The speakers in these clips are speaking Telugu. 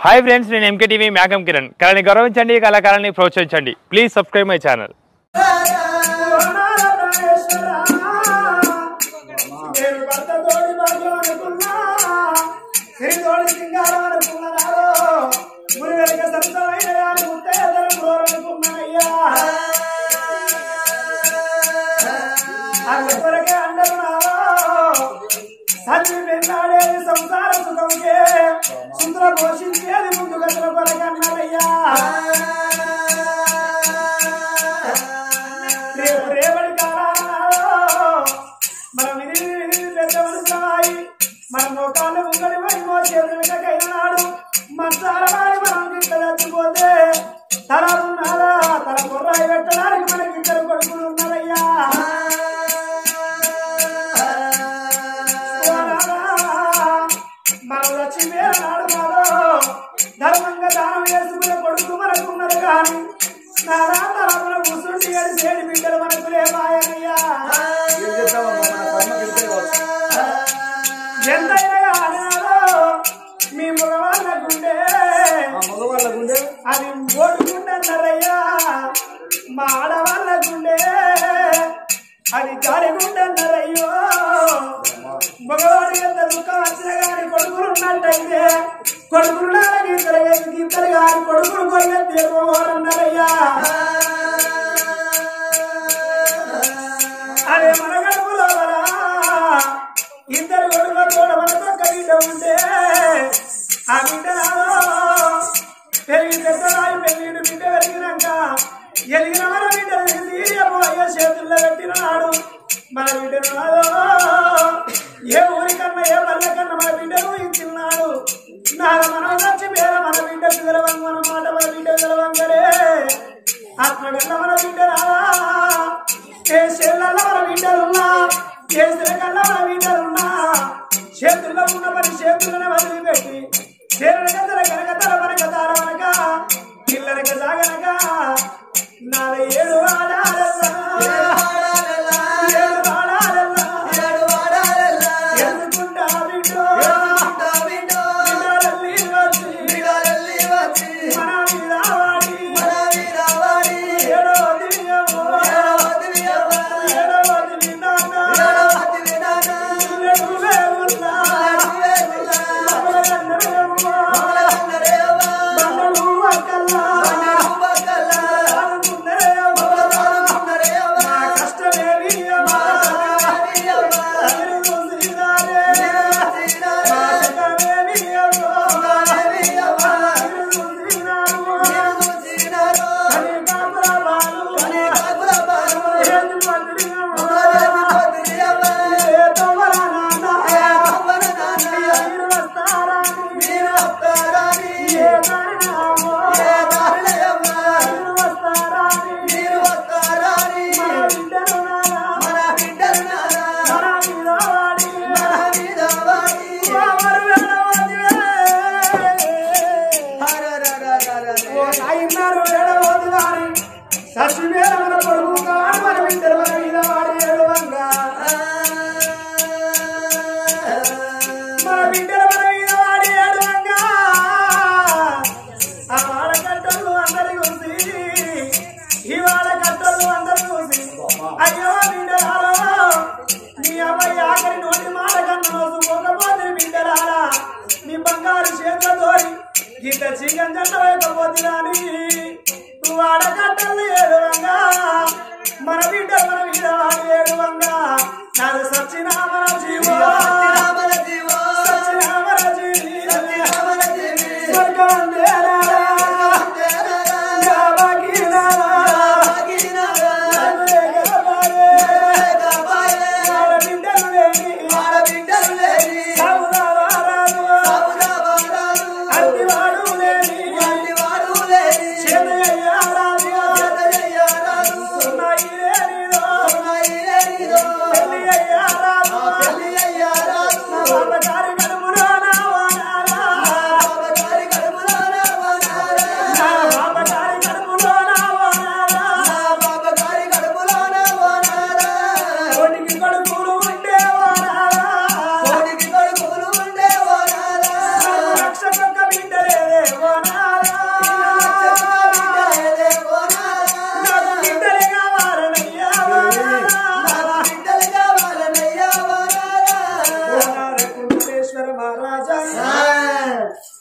हाई फ्रेंड्स నేను ఎంకేటీవీ మేఘం కిరణ్ కళని గౌరవించండి కళాకారాన్ని ప్రోత్సహించండి ప్లీజ్ సబ్స్క్రైబ్ మై ఛానల్ संसार सुखम के सुंदर घोषित मुझे रेवड़ी मन मन मोकाल मुंगली मो मसाला మనం చచ్చిపోతే తల ఉన్నారా తల కొర్రాయి పెట్టడానికి మనకి ఇద్దరు కొడుకులు ఉన్నారయ్యా మనం లక్ష్మీనాడు ధర్మంగా దానం చేసుకునే కొడుకు మనకు ఉన్నారు కానీ నారా తలముల కూర్చుండి ఏడు బిడ్డలు మనకు లేవాయనయ్యా ఎంతైనా ఆడాలో మీ మగవాళ్ళ గుండె అది ఓడుకుంటారయ్యా మా ఆడవాళ్ళ గుండె అది గాలిగుంటారయ్యో మగవాడి ఎంత దుఃఖం వచ్చినా కానీ కొడుకులు ఉన్నట్టయితే కొడుకులు ఇద్దరు కానీ కొడుకులు కొయ్య తీర్మన్నారయ్యా అదే మన గడుపులో ఇద్దరు కొడుకుల కూడా మనకు ఒక్క బిడ్డ ఉంటే ఆ బిడ్డ పెరిగి పెద్దరాయి పెళ్ళిడు బిడ్డ పెరిగినాక ఎదిగిన మన బిడ్డలు అయ్యా చేతుల్లో పెట్టినాడు మన బిడ్డను ఏ ఊరికన్నా ఏ పల్లెకన్నా మన బిడ్డను ఇచ్చిన్నాడు నాడు మనం వచ్చి వేరే మన బిడ్డ పిలవంగ మన మాట మన బిడ్డ పిలవంగరే ఆత్మగల్ల మన బిడ్డ రాదా ఏ చేళ్ళల్లో మన బిడ్డలున్నా ఏ సిరకల్లో మన బిడ్డలున్నా చేతుల్లో ఉన్న పని చేతులను వదిలిపెట్టి చేరనక కనకతల మనక తార మనక పిల్లలక సాగనక నాద ఏడు ఆడాలల్లా ఇంత చీకం జంటపోతున్నాని నువ్వు ఆడగట్టలు ఏడువంగా మన బిడ్డ మన మీద వాడు ఏడువంగా నాది సచ్చినా మన జీవో సచ్చినా మన జీవి స్వర్గం బిడ్డలే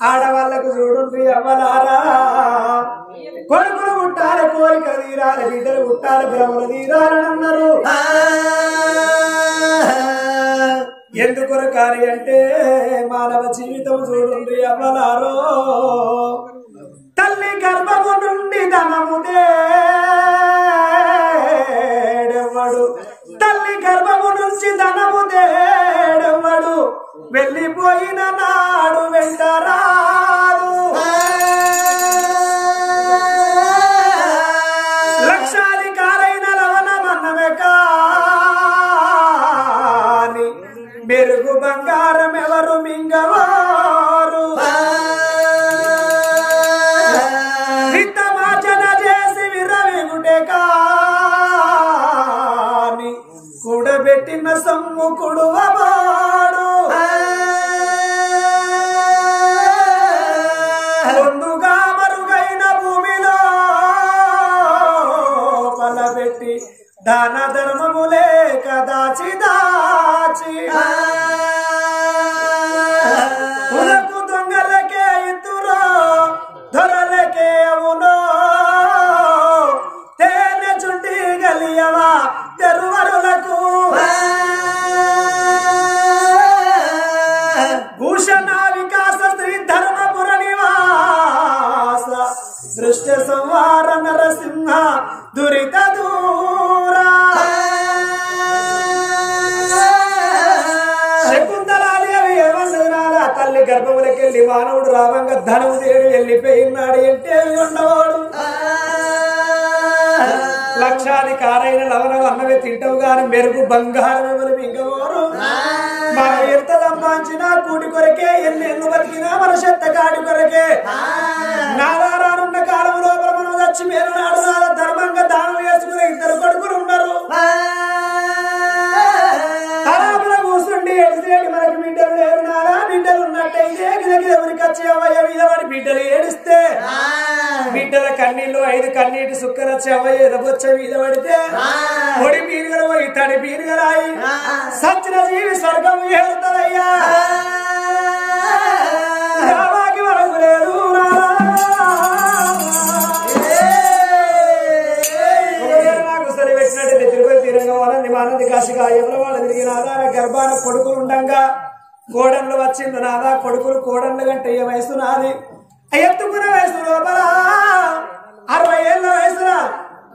ఆడవాళ్ళకు చూడుండ్రి అవ్వలారా కొడుకులు పుట్టాలి కోరిక తీరాలి బిడ్డలు పుట్టాలి భ్రమలు తీరాలని అన్నారు ఎందుకు కాని అంటే మానవ జీవితం చూడుండ్రి అవ్వలారో తల్లి గర్భము నుండి ధనము దేడెవ్వడు తల్లి గర్భము నుంచి ధనము దేడెవ్వడు వెళ్ళిపోయిన నాడు వెంటరాడు లక్షాధికారైన లవణమన్నమే కాని మెరుగు బంగారం ఎవరు మింగవారు హితమార్జన చేసి విరవిగుటే కాని కూడబెట్టిన సొమ్ము కుడువవాడు ముందుగా మరుగైన భూమిలో పలబెట్టి దాన ధర్మములే కదాచి దాచి ఉలకు దొంగలకే ఇద్దురో దొరలకే అవునో తేనె చుండి గలియవా తెరువరులకు భూషణ వికాస శ్రీ ధర్మపుర నివాస దృష్ట సంహార నరసింహ దురిత దూరా శకుంతలాదేవి ఏమన్నారా తల్లి గర్భములకెళ్ళి మానవుడు రావంగా ధనము తేడు వెళ్ళిపోయినాడు అంటే ఉండవాడు లక్షాధికారైన లవణం అన్నవే తింటావు గాని మెరుగు బంగారం ఎవరు మింగవారు మన ఎంత సంపాదించినా కూడి కొరకే ఎన్ని బతికినా మన చెత్త కాడి కొరకే నారాయణ కాలం లోపల మనం వచ్చి మీరు నాడు నాద ధర్మంగా దానం వేసుకునే ఇద్దరు కొడుకులు ఉన్నారు తలాపుల కూర్చుండి ఎడిసేటి మనకి బిడ్డలు లేరు నారా బిడ్డలు ఉన్నట్టయితే గిరగిర ఉరికొచ్చి అవ్వయ్య మీద వాడి బిడ్డలు ఏడిస్తే బిడ్డల కన్నీళ్ళు 5 కన్నీటి సుక్కరచ్చి అవ్వయ్య ఎదబొచ్చ మీద పడితే ఒడి పీరుగలు పోయి తడి పీరుగలాయి సత్యన జీవి స్వర్గం ఏరుతుందయ్యా రామాకి వరకు లేదు నాకు సరి పెట్టినట్టు తిరుపతి తీరంగా వాళ్ళని ఆనంది కాశిగా ఎవరి వాళ్ళు తిరిగి నాదా గర్భాన కొడుకులు ఉండంగా కోడన్లు వచ్చింది నాదా కొడుకులు కోడన్లు కంటే ఏ వయసు నాది ఎత్తుకున్న వయసు లోపల 60 ఏళ్ళ వయసున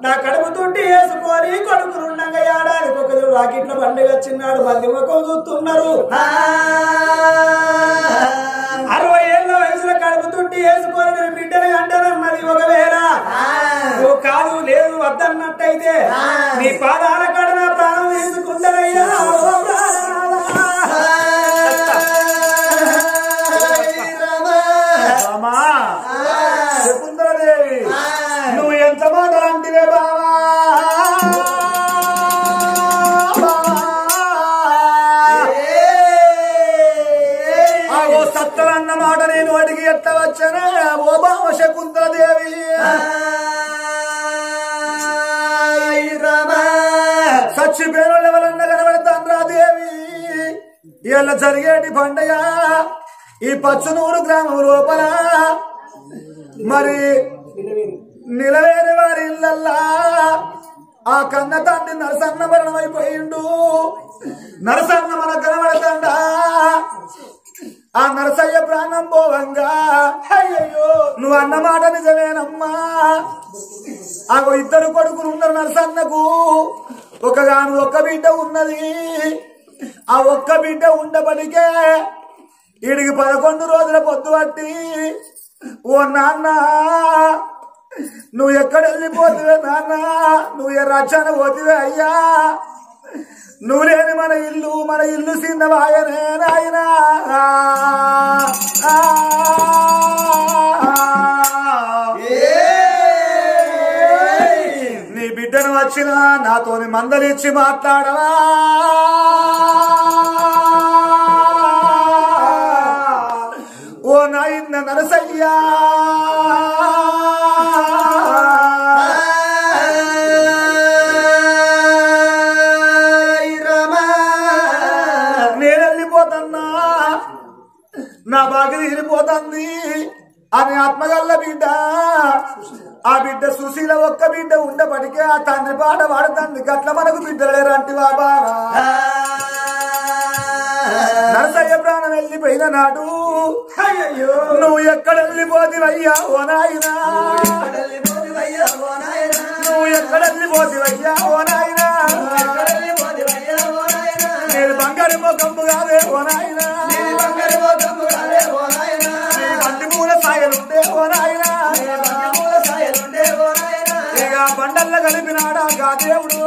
నా కడుపుతుంటే వేసుకొని కొడుకులు ఉండగా ఏడాదికి ఒక రాకెట్ల పండుగ వచ్చినాడు మంది ముఖం చూస్తున్నారు 60 ఏళ్ళ వయసులో కడుపుతుంటే వేసుకొని నేను బిడ్డలు అంటానన్నది ఒకవేళ నువ్వు కాదు లేదు వద్దన్నట్టయితే నీ పాదాల కాడ నా ప్రాణం తీసుకుంటానయ్యా శకుంతలదేవి నువ్వు ఎంత మాటలు అంటివే బావా ఓ సత్తరన్న మాట నేను అడిగి ఎట్లా వచ్చానే ఓ బావ శకుంతలదేవి చచ్చిపోయిన ఎవరన్నా కనబడతాను దేవి ఇలా జరిగేటి పండగ ఈ పచ్చనూరు గ్రామం లోపల మరి నిలవేరి వారి ఇళ్ళల్లా ఆ కన్న తండ్రి నరసన్న మరణమైపోయిండు నరసన్న మన కనబడతాడా ఆ నరసయ్య ప్రాణం పోవంగా అయ్యో నువ్వు అన్నమాట నిజమేనమ్మా ఆ ఇద్దరు కొడుకులు ఉన్నారు నరసన్నకు ఒకగాను ఒక్క బిడ్డ ఉన్నది ఆ ఒక్క బిడ్డ ఉండబడికే ఈడికి 11 రోజుల పొద్దు పట్టి ఓ నాన్న నువ్వు ఎక్కడ వెళ్ళిపోతువే నాన్న నువ్వు ఏ రాజ్యాన పోతివే అయ్యా నువ్వు లేని మన ఇల్లు సిందవాయనే నాయనా నీ బిడ్డను వచ్చిన నాతోని మందలిచ్చి మాట్లాడవా ఓ నాయన నరసయ్యా నేను వెళ్ళిపోతున్నా నా బాగా తీరిపోతుంది ఆమె ఆత్మగల్ల బిడ్డ ఆ బిడ్డ సుశీల ఒక్క బిడ్డ ఉండబడికే ఆ తండ్రి పాట వాడుతుంది గట్ల మనకు బిడ్డలు లేరంటి బాబా నరసయ్య ప్రాణం వెళ్ళిపోయిన నాడు నువ్వు ఎక్కడ వెళ్ళిపోతివయ్యా ఓ నాయనా నువ్వు ఎక్కడ వెళ్ళిపోతివయ్యా ఓ నాయనా నేను బంగారు మొక్కము కాదే ఓ నాయనా బండి మూల సాయలుండే ఓ నాయనా ఇక బండల్లో కలిపినాడా గా దేవుడు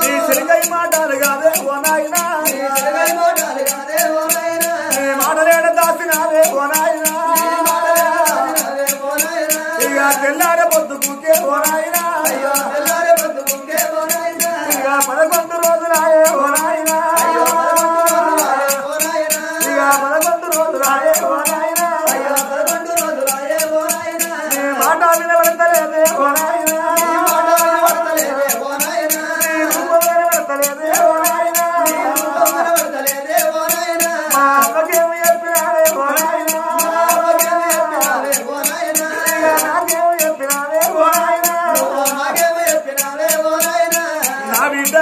నీ సిరిగై మాటలు కాదే ఓ నాయనా నీ మాటలేడ దాసినావే ఓ నాయనా ఇక తెల్లారే పొద్దుకే ఓ నాయనా ఇక 11 రోజులాయే ఓ నాయనా ఇక 11 రోజులాయే ఓ నాయనా నీ మాట వినబడతలేదే ఓ నాయనా నీ రూపం వినబడతలేదే ఓ నాయనా మా అమ్మకేమి చెప్పినావే ఓ నాయనా ఇక నాకేమి చెప్పినావే ఓ నాయనా నా బిడ్డ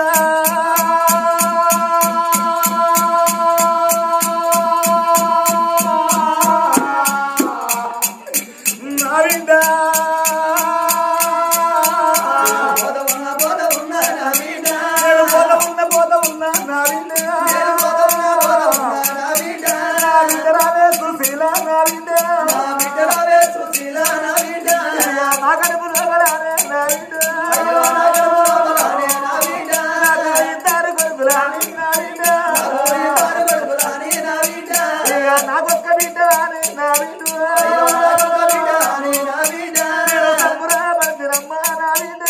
నా బిడ్డ నేను పోత ఉన్నా నా బిడ్డ నా బిడ్డ రావే సుశీల నా బిడ్డ నా కడుపు రావే నా బిడ్డ నాకు ఇద్దరు కొడుకులాని నా బిడ్డ ఇక నాకొక్క బిడ్డ రాని నా బిడ్డ నేను సంబురపడినమ్మ నా బిడ్డ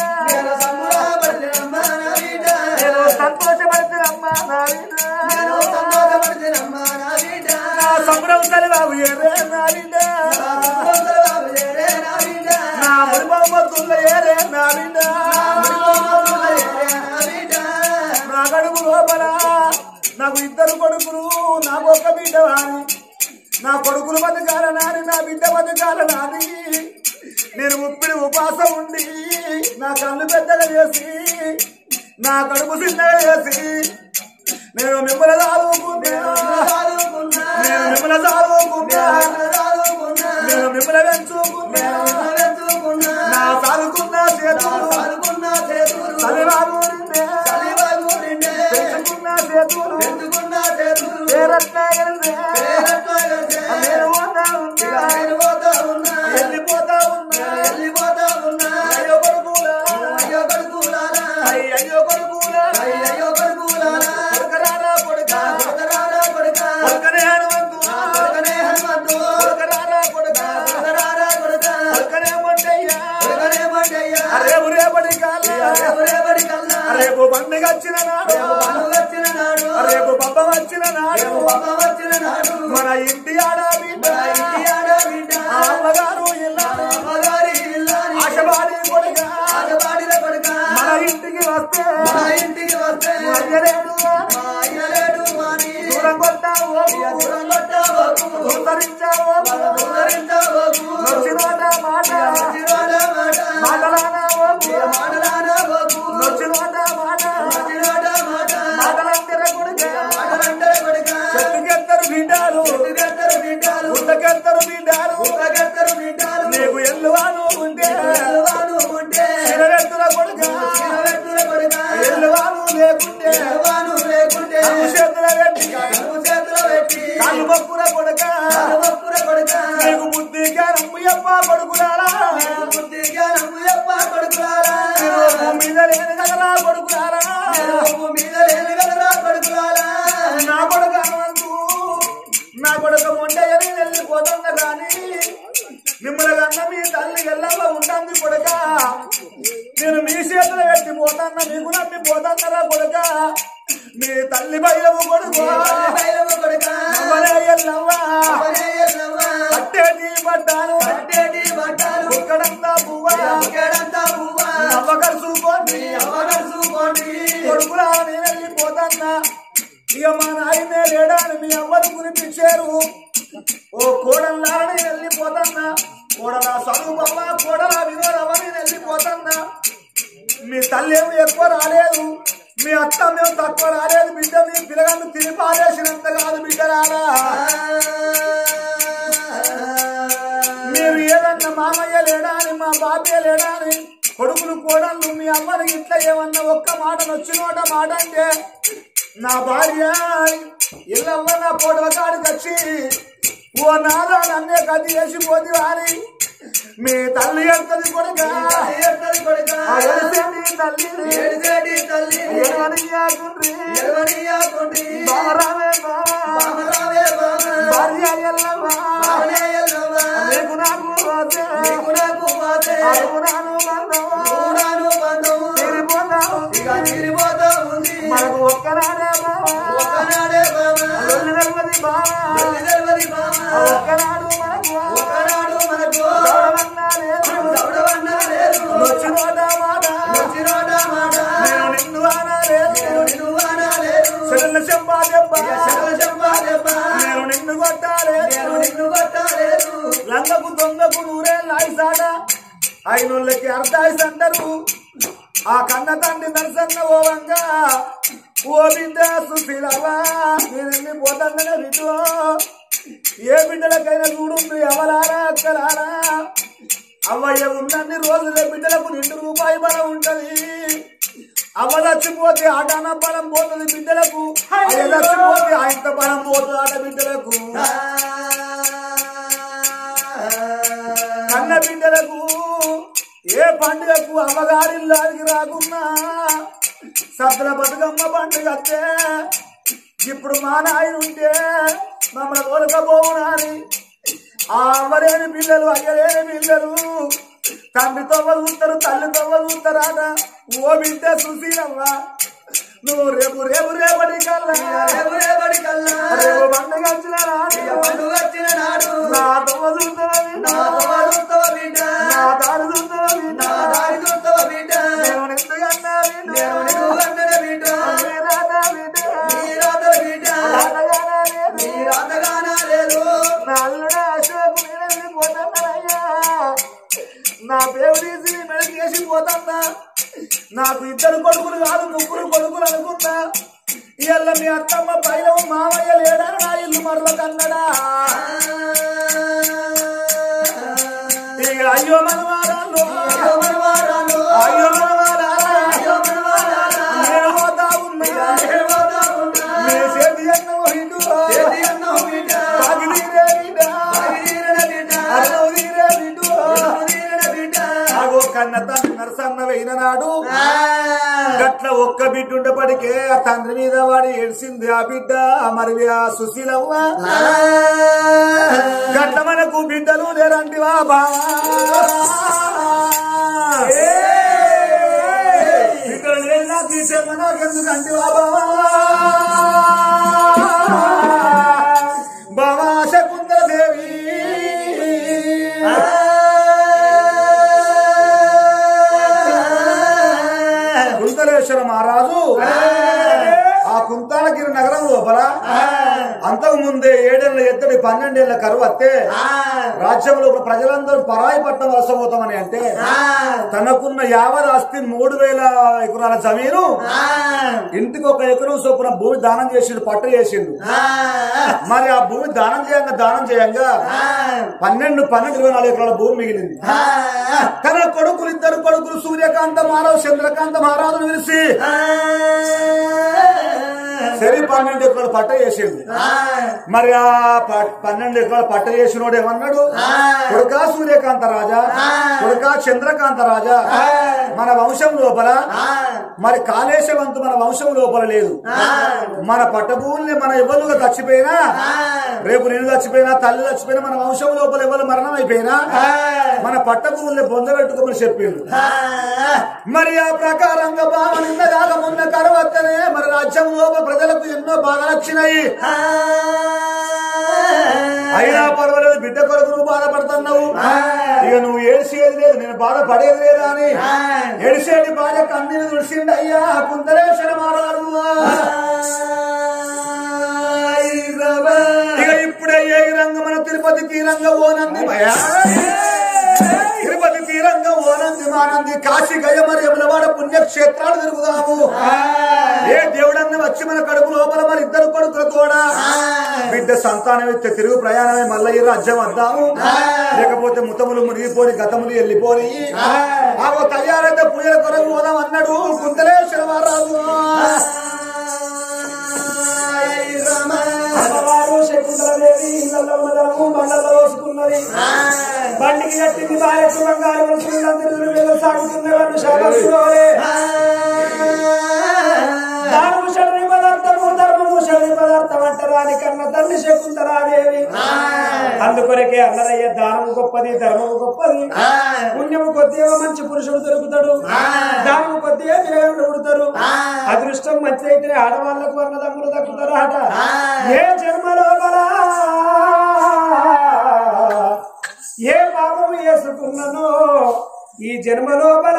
నేను సంతోషపడినమ్మ నా బిడ్డ నా సంబరం బాబు ఏరే నా బిడ్డ నా మురిపొద్దుల్లో ఏరే నా బిడ్డ నా కడుపు లోపల నాకు ఇద్దరు కొడుకులు నాకు ఒక్క బిడ్డ వాని నా కొడుకులు బతకాల నాని నా బిడ్డ బతకాల నాని నేను ఉప్పిడి ఉపాసం ఉండి నా కళ్ళు పెద్దగా చేసి నా కడుపు చిన్నగా చేసి నేను మిమ్మల్ని చదువుకుంటా నేను మిమ్మల్ని చదువుకుంటా నేను మిమ్మల్ని పెంచుకుంటా నా చదువుకున్న చేతులు చలివాగు పెంచుకున్న చేతులు పేరట్లా నేను పోతా ఉన్నా వెళ్ళిపోతా ఉన్నా అయ్యో కొడుకులా అయ్యో కొడుకులా కొడుకరారా కొడుకనే హనుమంతు కొడుకరారా కొడుకనే మొండయ్యా రేపు రేపటి కల్లా రేపు పండుగ వచ్చిన నాడు రేపు పబ్బ వచ్చిన నాడు మన ఇంటి ఆడబిడ్డ అమ్మగారు ఆశవాడి కొడుక మన ఇంటికి వస్తే దూరం కొట్టావు ఉత్తరించావు నొచ్చినోట మాట మాటలానావు నొచ్చినోట మాట మాటలందర కొడుక చెట్టుకెత్తరు బిడ్డాలు ఉత్తకెత్తరు బిడ్డాలు నీకు ఎల్లువాను ఉంటే శిరవెత్తుల కొడుక ఎల్లువాను లేకుంటే చేతుల పెట్టి కాలు మొక్కుల కొడుక నీకు బుద్ధి జ్ఞానము ఎప్ప కొడుకులారా భూమి మీద లేని కదరా కొడుకులారా నా కొడుక మొండయ్యని వెళ్ళిపోతున్న కానీ మిమ్మల్ని కన్నా మీ తల్లి ఎల్లగా ఉంటుంది కొడుక నేను మీ చేతులు పెట్టి పోతాన్న మీకు నమ్మి పోతాన్నరా కొడుక మీ తల్లి బయలము కొడుకు ఎల్లవ్వా అట్టేటి పట్టాను ఇక్కడంతా పువ్వా అవ్వకరుసుకోండి కొడుకులా నేను వెళ్ళిపోతాన్నా ఇక మా నాయనే లేడాని మీ అవ్వను కురిపించారు ఓ ఓ కోడల్లా నేను వెళ్ళిపోతున్నా, కోడలా చదువుబవ్వ, కోడలా వినోదవ్వ నేను వెళ్ళిపోతున్నా. మీ తల్లి ఏమి ఎక్కువ రాలేదు, మీ అత్త మేము తక్కువ రాలేదు బిడ్డ, మీ పిల్లగాన్ని తిరిగి పారేసినంత కాదు బిడ్డరారా. మీరు ఏదన్నా మామయ్య లేడా అని, మా బాబయ్య లేడా అని కొడుకులు కోడళ్ళు మీ అమ్మని ఇట్లా ఏమన్నా ఒక్క మాట నొచ్చినోట మాట అంటే, నా భార్య ఇల్లవ్వ నా పొడవ కాడికి వచ్చి ఓ నాదా నన్నే గది వేసిపోతే వారి మీ తల్లి ఎడుతుంది కొడుక, మనకు ఒక్కనాడే ఒక్కనాడు మనకు నొచ్చినోట మాట నేను నిన్ను అనలేదు, చెల్ల చెంపా దెబ్బ నేను నిన్ను కొట్టాలేదు. లంగకు దొంగకు నూరే లాయిసాట అయినోళ్ళకి అర్థాయిస్ అంటారు. ఆ కన్న తండ్రి నరసన్న ఓవంగా ఓ బిడ్డ సుశీలవా నేను వెళ్ళిపోతానే బిడ్డ. ఏ బిడ్డలకైనా చూడు ఎవరారా అక్కలారా, అవ్వయ్య ఉన్నన్ని రోజులే బిడ్డలకు 2 రూపాయి బలం ఉంటది. అవ్వ చచ్చిపోతే ఆటాన బలం పోతుంది బిడ్డలకు, అయ్య చచ్చిపోతే ఆయన బలం పోతుంది ఆట బిడ్డలకు. కన్న బిడ్డలకు ఏ పండుగకు అమ్మగారిల్లాడికి రాకున్నా సద్దుల బతుకమ్మ పండుగ వస్తే ఇప్పుడు మా నాయన ఉంటే మమ్మల్ని తోలకపోవునాని ఆ అమ్మలేని పిల్లలు అయ్యలేని పిల్లలు తండ్రి తవ్వ చూస్తారు తల్లి తవ్వ చూస్తారాట. ఓ బిడ్డ సుశీలవ్వ నువ్వు రేపు రేపటి కల్లా రేపు పండుగ వచ్చిన నాడు నా తవ్వ చూస్తావా నా దారి చూస్తావా బిడ్డ నేను ఎందుకన్నా బిడ్డ నా అల్లుడే అశోక్ వెళ్ళిపోతానయ్యా, నా పేరు తీసి మెడకి వేసిపోతున్నా. నాకు 2 కొడుకులు కాదు 3 కొడుకులు అనుకున్నా. ఇవాళ మీ అత్తమ్మ పైన మామయ్య లేడని నా ఇల్లు మరల కన్నడా. ఇక అయ్యో మనవారాలు నేను పోతా ఉన్నా, మీ చేతి అన్నం హిందూ కన్న తండ్రి నరసన్న వెయిన నాడు గట్ల ఒక్క బిడ్డ ఉండేపటికే ఆ తండ్రి మీద వాడి ఏడ్చింది ఆ బిడ్డ. మరి ఆ సుశీలవ్వ గట్ల మనకు బిడ్డలు లేరంటివా బావా, బిడ్డలు లేరు నాకు తీసేమో నాకెందుకంటివా బావా. బావా శకుంతలదేవి కుంతలేశ్వర మహారాజు ఆ కుంతాలగిరి నగరం లోపల అంతకు ముందే 7 ఏళ్ల ఎద్దడి 12 ఏళ్ల కరువు వస్తే రాజ్యం లోపల ప్రజలందరూ పరాయి పట్టం వలసపోతామని అంటే తనకున్న యావత్ ఆస్తి 3000 ఎకరాల జమీను ఇంటికి 1 ఎకరం చొప్పున భూమి దానం చేసిండు, పట్టు చేసిండు. మరి ఆ భూమి దానం చేయంగా 24 ఎకరాల భూమి మిగిలింది. తన కొడుకులు 2 కొడుకులు సూర్యకాంత మహారాజు చంద్రకాంత మహారాజును పిలిచి సరి 12 ఎకరాలు పట్ట చేసిండు. మరి ఆ 12 ఎకరాలు పట్ట చేసినోడు ఏమన్నాడు, కొడుకా సూర్యకాంత రాజా, కొడుకా చంద్రకాంత రాజా, మన వంశం లోపల మరి కాళేశవంతు మన వంశం లోపల లేదు. మన పట్టభూముల్ని మన ఎవరుగా చచ్చిపోయినా, రేపు నేను చచ్చిపోయినా తల్లి చచ్చిపోయినా మన వంశం లోపల ఎవరు మరణం అయిపోయినా మన పట్టభూముల్ని పొందబెట్టుకోమని చెప్పిండు. మరి ఆ ప్రకారంగా బావ నిన్న కాక మొన్న కరవత్తనే మరి రాజ్యం లోపల ప్రజలకు ఎన్నో బాధలు వచ్చినాయి. అయినా పర్వాలేదు బిడ్డ కొరకు నువ్వు బాధపడుతున్నావు, ఇక నువ్వు ఏడ్చేది లేదు నేను బాధపడేది లేదా అని ఏడ్చేది బాధ కన్నీరు తుడిసిండి అయ్యా కుంతలేశ్వర మహారాజు. ఇక ఇప్పుడే ఏ తీరంగ మన తిరుపతి తీరంగ ఓనంది తిరుపతి తీరంగ ఓనంది మానంది కాశీ గయ మరి యములవాడ పుణ్యక్షేత్రాలు తిరుగుదాము ఏ దేవుడన్ని వచ్చి మన కడుపు లోపల మరి ఇద్దరు కొడుకుల తోడ బిడ్డ సంతానం ఇస్తే తిరుగు ప్రయాణమే మల్లయ్య రాజ్యం వద్దాము లేకపోతే ముతములు మునిగిపోని గతములు వెళ్ళిపోని ఆమె తయారైతే పూజల కొరకు పోదాం అన్నాడు కుంతలేశ్వర మహారాజు అమ్మవారు శకుంతలదేవి ఇళ్లలో ఉన్నదము బండల్లో వేసుకున్నది బండికి కట్టింది భార్యకు బంగారు వస్తువులందరూ సాగుతున్నవారు శాపస్తులోనే దానము షడ్రి పదార్థము ధర్మము షడ్రి పదార్థం అంటారాని కన్న తల్లి శకుంతలాదేవి అందుకొరకే అన్నరయ్య దానము గొప్పది ధర్మము గొప్పది పుణ్యము కొద్దిగా మంచి పురుషుడు దొరుకుతాడు దానము కొద్దిగా జగన్లు ఉడతారు అదృష్టం మంచి అయితే ఆడవాళ్లకు అన్నదమ్ములు దక్కుతారు ఆట ఏ జన్మలో ఏ పాపము వేసుకున్ననో ఈ జన్మ లోపల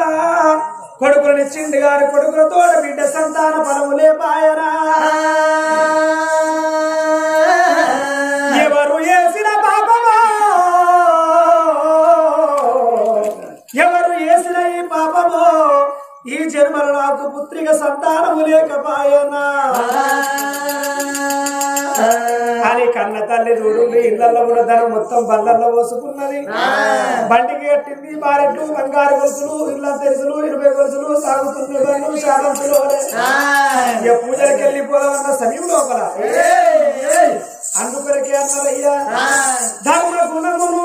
కొడుకులనిచ్చింది గారి కొడుకులతో బిడ్డ సంతాన ఫలములే పాయరా ఎవరు వేసిన పాపమో ఎవరు వేసిన ఈ పాపమో ఈ జన్మలో నాకు పుత్రిక సంతానము లేకపాయనా అని కన్న తల్లి చూడు ఇళ్లలో ఉన్న ధనం మొత్తం బండ్లలో పోసుకున్నది బండికి కట్టింది బారెట్లు బంగారు గొలుసులు ఇళ్ళ తెరుసులు 20 గొలుసులు సాగుతున్న శాలంతులు పూజలకి వెళ్ళిపోదామన్న సమయం లోపల అందుకొరకే అన్నారయ్యా ధర్మ గుణమును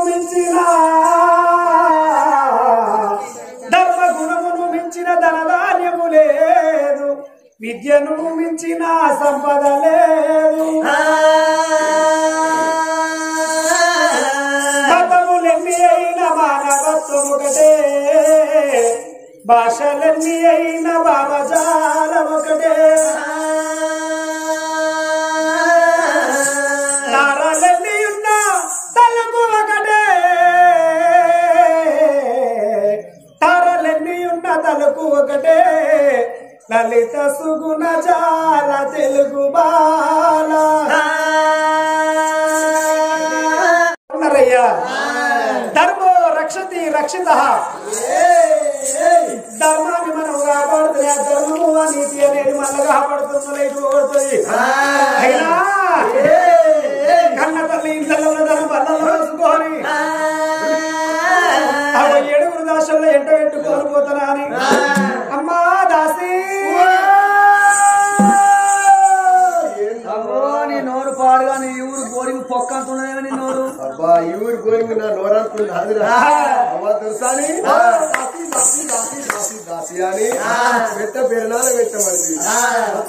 మించిన ధనధాన్యము లేదు విద్యను మించిన సంపద లేదు మతములెన్ని అయిన మానవత్వం ఒకటే భాషలన్నీ అయిన భావజాలం ఒకటే తారాలన్నీ ఉన్న తలకు ఒకటే తారాలన్నీ ఉన్న తలకు ఒకటే లలిత సుగుణ జాల తెలుగు బాల ధర్మో రక్షతి రక్షిత ధర్మాన్ని మనం కాపాడుతుంది ధర్మము నీతి అనేది మళ్ళీ కాపాడుతుంది అయినా కన్న తల్లి ఇంట్లో ధనం బల్లలో వేసుకొని 7 దాసుల్లో ఎంట పెట్టుకొని పోతానా అని అమ్మా దాసి నీ నోరు పాడుగా నీ ఊరు బోరింగ్ పొక్క అంటున్నాయా నీ నోరు అబ్బా ఈ ఊరు బోరింగ్ నా నోరు అంటుంది అవ్వ తెలుసాని దాసి అని పెట్ట పేరునాల పెట్టమది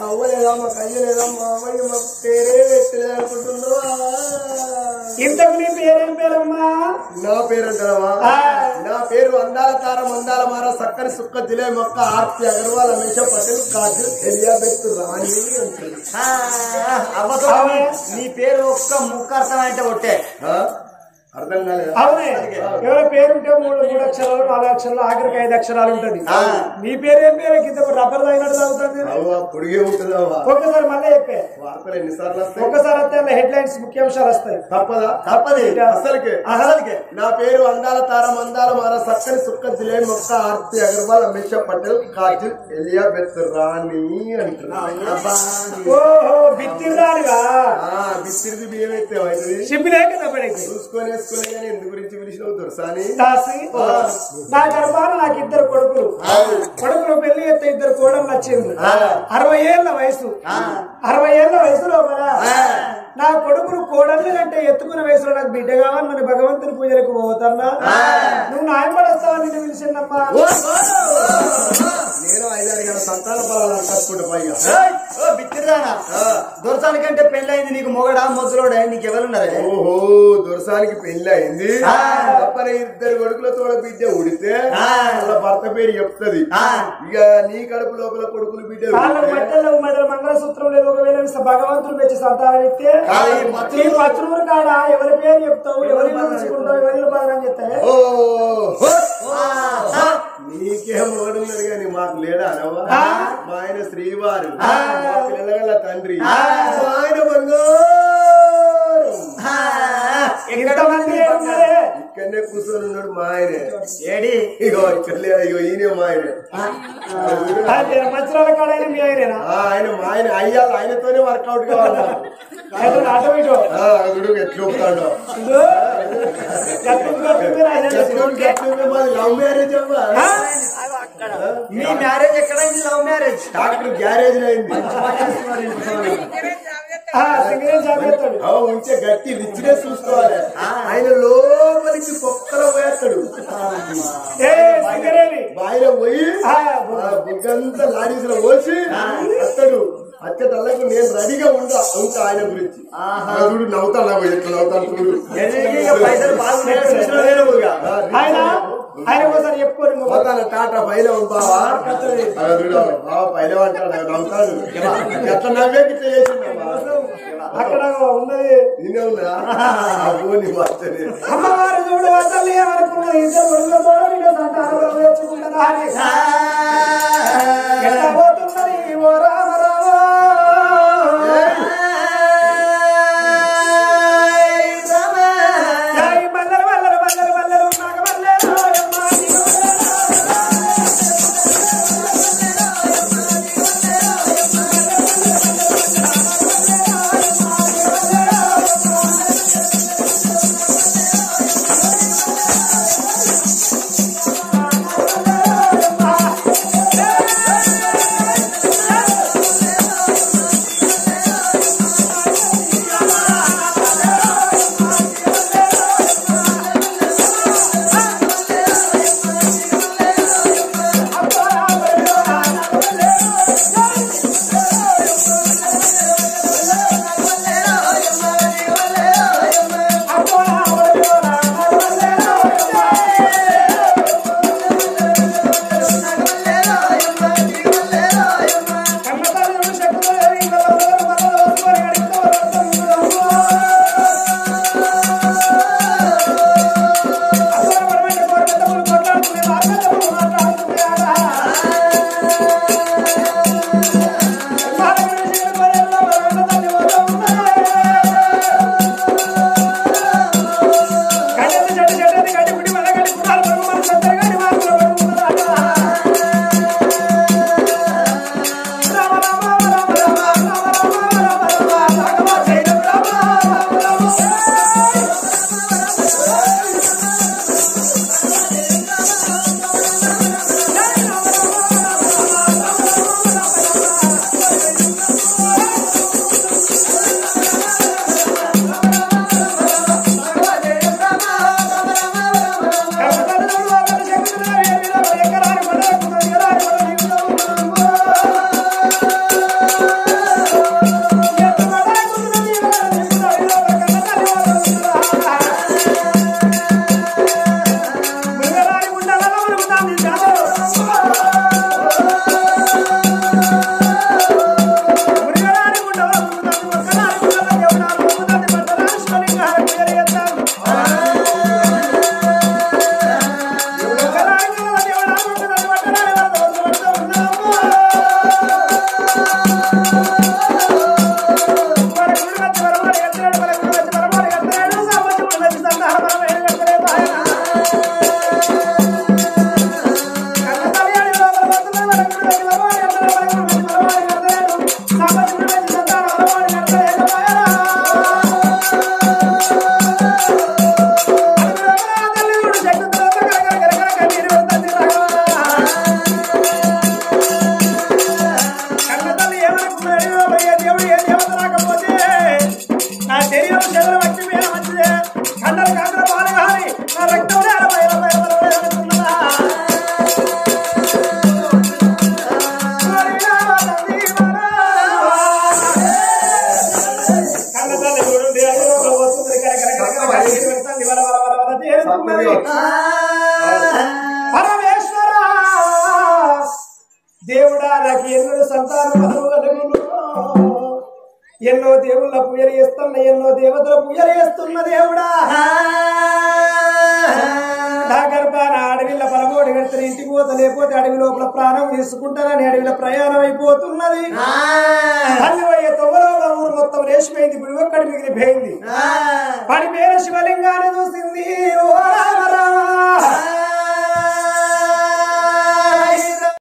అవ్వ లేదా మా కయ్య లేదా మా అమ్మాయి మా పేరే పెట్టలేదు అనుకుంటుందో ఇంతకు నీ పేరేం పేరమ్మా నా పేరు అంటావా నా పేరు అందాల తార మందాల మార సక్కని సుక్క దిలే మొక్క ఆర్తి అగర్వాల్ అమేష పటేల్ కాజల్ ఎలియాబెత్ రాణి అంటుంది నీ పేరు ఒక్క ముక్క అర్థం అంటే ఒట్టే అర్థం కాలేదు అవునే ఎవరి పేరుంటే 3 అక్షరాలు 4 అక్షరాలు ఆఖరికి 5 అక్షరాలు ఉంటది నీ పేరేం పేరు కింద రబ్బర్ అయినట్టు చదువుతుంది పొడిగే ఉంటుంది ఒక్కసారి మళ్ళీ చెప్పే వార్తలు ఎన్నిసార్లు వస్తాయి ఒక్కసారి వస్తే హెడ్ లైన్స్ ముఖ్యాంశాలు వస్తాయి తప్పది అసలుకే నా పేరు అందాల తార మందాల మార సక్కని సుక్క జిలే మొక్క ఆర్తి అగర్వాల్ అమేష పటేల్ కాజల్ ఎలియాబెత్ రాణి అంటున్నాను ఓహో బిత్తిరాలుగా బిస్తిరిది బియ్యం అయితే అవుతుంది సిబ్బిలే కదా చూసుకొని కానీ ఎందు గురించి పిలిచినావు దొరసాని దాసి నా గర్భాన నాకు 2 కొడుకులు పెళ్లి ఎత్తే 2 కోడలు నచ్చింది 60 ఏళ్ల వయసు 60 ఏళ్ల వయసు లోపల నా కొడుకులు కోడళ్ళు కంటే ఎత్తుకున్న వయసులో నాకు బిడ్డ కావాలి మన భగవంతుని పూజలకు పోతున్నా నువ్వు నాయపడొస్తావని నేను పిలిచిందమ్మా నేను 5-6 గంటల సంతాన పొలాలను కట్టుకుంటా పైగా బిత్తిరానా దొరసానికంటే పెళ్ళయింది నీకు మొగడా మొదలుడా నీకు ఎవరున్నారే ఓహో దొరసానికి పెళ్లి అయింది తప్పన 2 కొడుకులతో బిడ్డ ఉడితే వాళ్ళ భర్త పేరు చెప్తది ఇక నీ కడుపు లోపల కొడుకులు బిడ్డ మంగళసూత్రం లేదు ఒకవేళ భగవంతుడు మెచ్చి సంతానం ఇస్తే ఈ పచ్చనూరు కాడ ఎవరి పేరు చెప్తావు ఎవరి మంచుకుంటావు ఎవరి బాధ చెప్తే నీకేం ఓడున్నారు కానీ మాకు లేడా అనవా మా ఆయన శ్రీవారు పిల్లల తండ్రి ఆయన బంగారం ఇంతమంది ఏడున్నారే? ఇక్కడనే కూర్చొని ఉన్నాడు మా ఆయనే. ఏడి ఇగో ఇక్కడ ఇగో ఈయన మా ఆయనే. మంచిరాల కాడైనా మీ ఆయనేనా? ఆయన మా ఆయన అయ్యాలి, ఆయనతోనే వర్కౌట్ కావాలి. అటు ఇటు ఎట్లా ఒప్పుతాడో లవ్ మ్యారేజ్ అవ్వా. మీ మ్యారేజ్ ఎక్కడైంది? లవ్ మ్యారేజ్ డాక్టర్ గ్యారేజ్ అయింది. ఉంచే గట్టి రిచ్నెస్ చూసుకోవాలి. ఆయన లోపలికి పొక్కలో పోయేస్తాడు. బాయిలో పోయి బుగ్గంతా లారీస్ లో పోసి వస్తాడు. అచ్చటల్లకు నేను రెడీగా ఉంటా ఆయన గురించి. చూడు నవ్వుతాను, ఎట్లా నవ్వుతాను చూడు. ఆయన ఒకసారి చెప్పుకోరు పోతాను టాటా పైలో బావా. బావా పైలో అంటాడు, నవ్వుతాడు. ఎట్లా నవ్వే ఇట్లా చేసిందా అక్కడ ఉన్నది నిన్నే ఉందా? అమ్మవారు చూడు తల్లి అనుకున్నది. ఇద్దరు ఎట్లా పోతున్నది ఓ Rama Rama. Müller Müller Müller Müller నాగ మల్లెలు పరమేశ్వర దేవుడా నాకు ఎన్నో సంతానం ఎన్నో దేవుళ్ళ పూజలు చేస్తున్న ఎన్నో దేవతల పూజలు చేస్తున్న దేవుడా నా గర్భాన అడవిలో పరమోడి కడితే ఇంటికి పోత లేకపోతే అడవి లోపల ప్రాణం తీసుకుంటానని అడవిలో ప్రయాణం అయిపోతున్నది తల్లి పోయే తొవ్వలో ఊరు మొత్తం రేసిపోయింది ఇప్పుడు ఒక్కడి మిగిలిపోయింది పడిపోయిన శివలింగాన్ని చూసింది